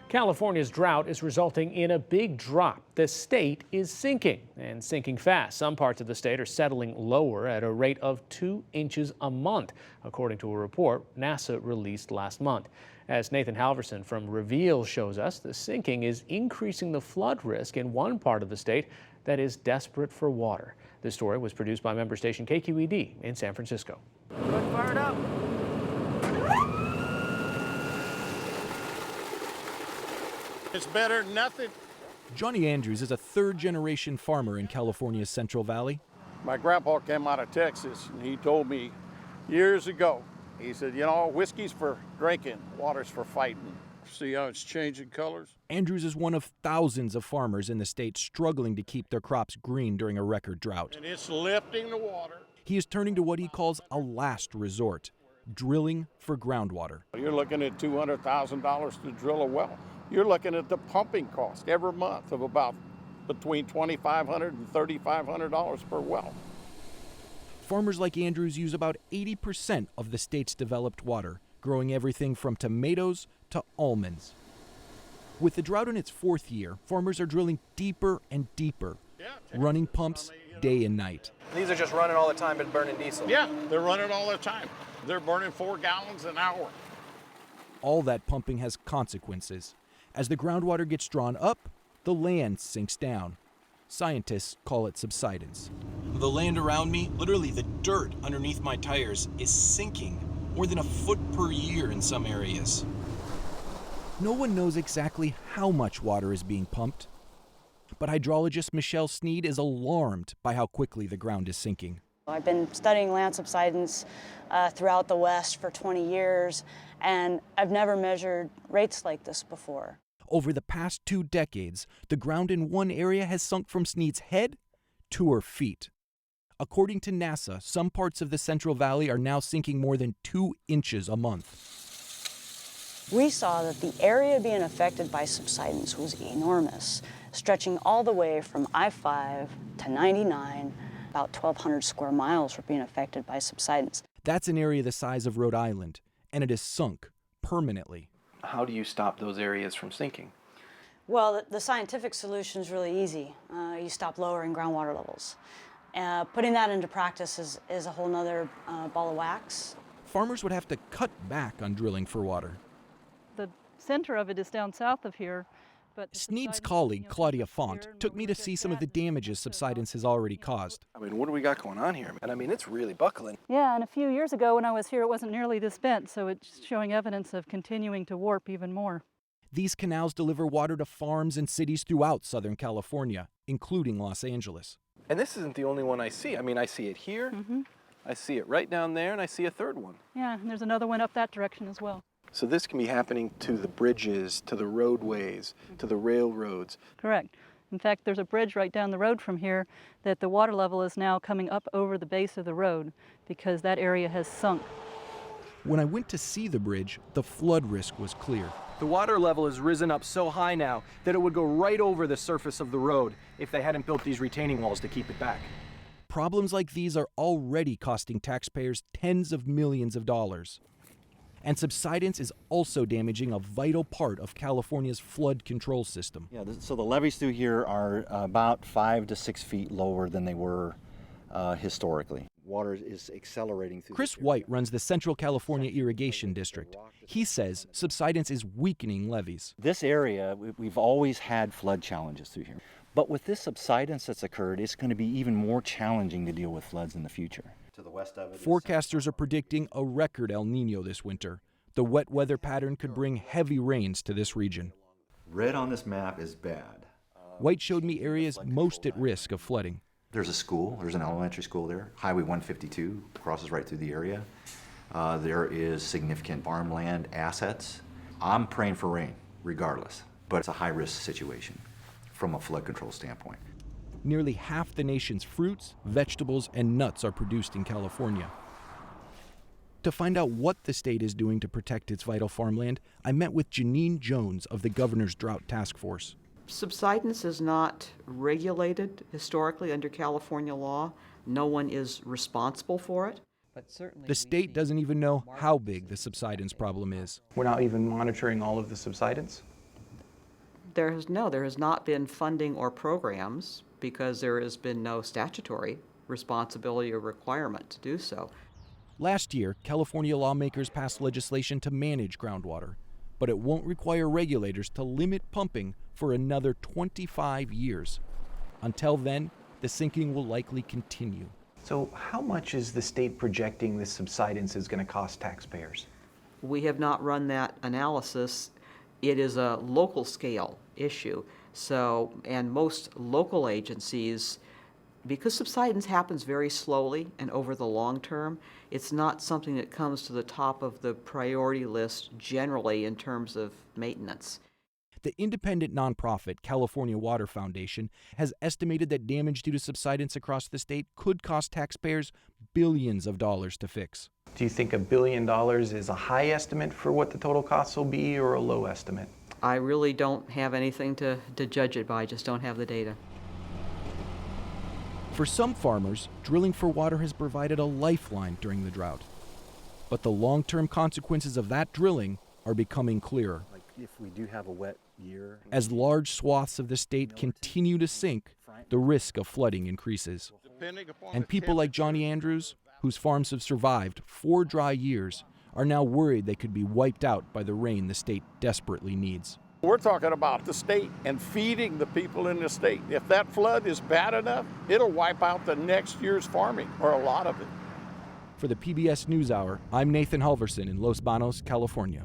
California's drought is resulting in a big drop. The state is sinking, and sinking fast. Some parts of the state are settling lower at a rate of 2 inches a month, according to a report NASA released last month. As Nathan Halverson from Reveal shows us, the sinking is increasing the flood risk in one part of the state that is desperate for water. This story was produced by member station KQED in San Francisco. Fire it up. It's better than nothing. Johnny Andrews is a third-generation farmer in California's Central Valley. My grandpa came out of Texas, and he told me years ago, he said, you know, whiskey's for drinking, water's for fighting. See how it's changing colors? Andrews is one of thousands of farmers in the state struggling to keep their crops green during a record drought. And it's lifting the water. He is turning to what he calls a last resort, drilling for groundwater. You're looking at $200,000 to drill a well. You're looking at the pumping cost every month of about between $2,500 and $3,500 per well. Farmers like Andrews use about 80% of the state's developed water, growing everything from tomatoes to almonds. With the drought in its fourth year, farmers are drilling deeper and deeper, running pumps day and night. These are just running all the time but burning diesel? Yeah, they're running all the time. They're burning 4 gallons an hour. All that pumping has consequences. As the groundwater gets drawn up, the land sinks down. Scientists call it subsidence. The land around me, literally the dirt underneath my tires, is sinking more than a foot per year in some areas. No one knows exactly how much water is being pumped, but hydrologist Michelle Sneed is alarmed by how quickly the ground is sinking. I've been studying land subsidence throughout the West for 20 years, and I've never measured rates like this before. Over the past 2 decades, the ground in one area has sunk from Sneed's head to her feet. According to NASA, some parts of the Central Valley are now sinking more than 2 inches a month. We saw that the area being affected by subsidence was enormous, stretching all the way from I-5 to 99. About 1,200 square miles were being affected by subsidence. That's an area the size of Rhode Island, and it is sunk permanently. How do you stop those areas from sinking? Well, the scientific solution is really easy. You stop lowering groundwater levels. Putting that into practice is a whole nother ball of wax. Farmers would have to cut back on drilling for water. The center of it is down south of here. But Sneed's colleague, Claudia Font, took me to see some of the damages subsidence has already caused. I mean, what do we got going on here? And I mean, it's really buckling. Yeah, and a few years ago when I was here, it wasn't nearly this bent, so it's showing evidence of continuing to warp even more. These canals deliver water to farms and cities throughout Southern California, including Los Angeles. And this isn't the only one I see. I mean, I see it here, I see it right down there, and I see a third one. Yeah, and there's another one up that direction as well. So this can be happening to the bridges, to the roadways, to the railroads. Correct. In fact, there's a bridge right down the road from here that the water level is now coming up over the base of the road because that area has sunk. When I went to see the bridge, the flood risk was clear. The water level has risen up so high now that it would go right over the surface of the road if they hadn't built these retaining walls to keep it back. Problems like these are already costing taxpayers tens of millions of dollars. And subsidence is also damaging a vital part of California's flood control system. Yeah, so the levees through here are about 5 to 6 feet lower than they were historically. Water is accelerating through. Chris White runs the Central California Irrigation District. He says subsidence is weakening levees. This area, we've always had flood challenges through here. But with this subsidence that's occurred, it's going to be even more challenging to deal with floods in the future. To the west of it, forecasters are predicting a record El Nino this winter. The wet weather pattern could bring heavy rains to this region. Red on this map is bad. White showed me areas most at risk of flooding. There's a school, there's an elementary school there. Highway 152 crosses right through the area. There is significant farmland assets. I'm praying for rain, regardless, but it's a high-risk situation from a flood control standpoint. Nearly half the nation's fruits, vegetables, and nuts are produced in California. To find out what the state is doing to protect its vital farmland, I met with Janine Jones of the Governor's Drought Task Force. Subsidence is not regulated historically under California law. No one is responsible for it. The state doesn't even know how big the subsidence problem is. We're not even monitoring all of the subsidence. There has not been funding or programs because there has been no statutory responsibility or requirement to do so. Last year, California lawmakers passed legislation to manage groundwater, but it won't require regulators to limit pumping for another 25 years. Until then, the sinking will likely continue. So how much is the state projecting this subsidence is going to cost taxpayers? We have not run that analysis. It is a local scale issue. So, and most local agencies, because subsidence happens very slowly and over the long term, it's not something that comes to the top of the priority list generally in terms of maintenance. The independent nonprofit California Water Foundation has estimated that damage due to subsidence across the state could cost taxpayers billions of dollars to fix. Do you think $1 billion is a high estimate for what the total costs will be or a low estimate? I really don't have anything to judge it by. I just don't have the data. For some farmers, drilling for water has provided a lifeline during the drought. But the long-term consequences of that drilling are becoming clearer. Like if we do have a wet year. As large swaths of the state continue to sink, the risk of flooding increases. And people like Johnny Andrews, whose farms have survived 4 dry years, are now worried they could be wiped out by the rain the state desperately needs. We're talking about the state and feeding the people in the state. If that flood is bad enough, it'll wipe out the next year's farming, or a lot of it. For the PBS NewsHour, I'm Nathan Halverson in Los Banos, California.